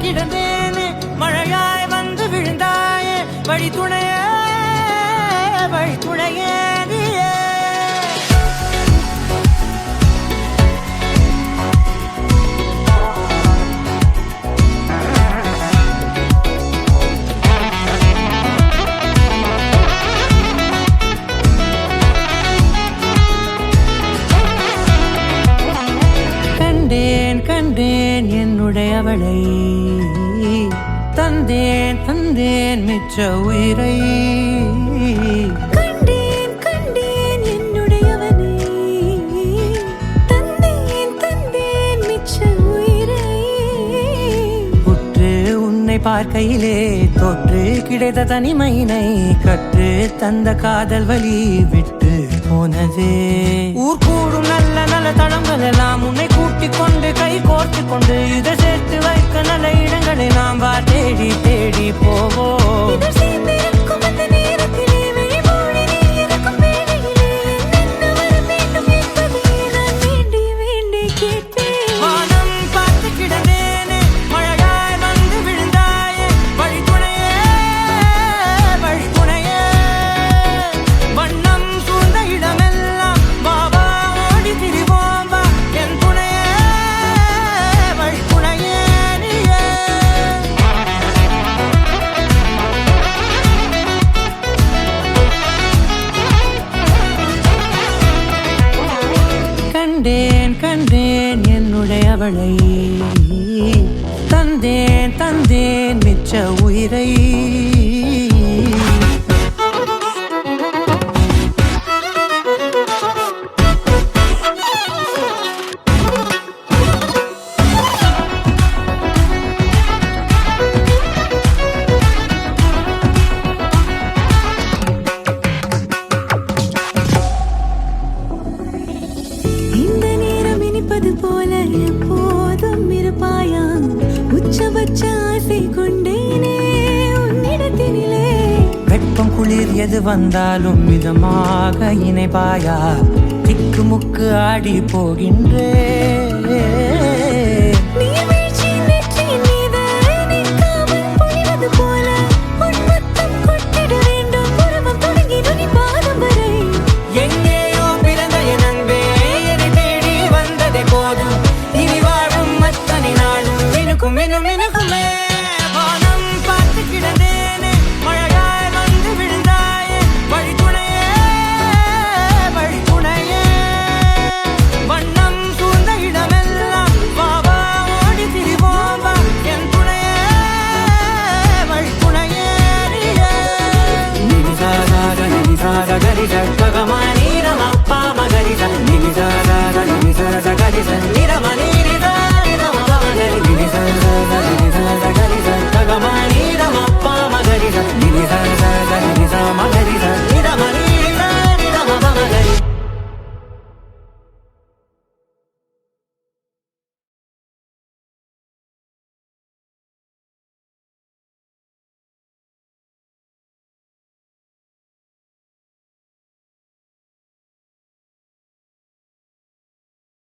கிடந்தேனே மழையாய் வந்து விழுந்தாயே வழி துணையே நீயே கண்டேன் என்னுடையவளை தந்தேன் மிச்ச உயிரை கண்டேன் என்னுடையவனை தந்தேன் மிச்ச உயிரை உற்று உன்னை பார்க்கையிலே தொற்று கிடைத்த தனிமையினை கற்று தந்த காதல் வழி விட்டு போனதே ஊர் கூடும் நல்ல நல்ல தளங்கள் எல்லாம் உன்னை கூட்டிக் கொண்டு கை கோர்த்து கொண்டு இதை சேர்த்து வைக்க நல்ல இடங்களை நாம் வா தேடி தேடி போவோம் கண்டேன் என்னுடையவளை தந்தேன் மிச்ச உயிரை போல எப்போதும் இருப்பாயா உச்சபட்ச ஆசை கொண்டேனே உன்னிடத்தினிலே வெப்பம் குளிர் எது வந்தாலும் மிதமாக இணைப்பாயா திக்குமுக்கு ஆடி போகின்றே Gari sa, ni da ma ni da, ni da da da, ni da da gari sa, ni da ma ni.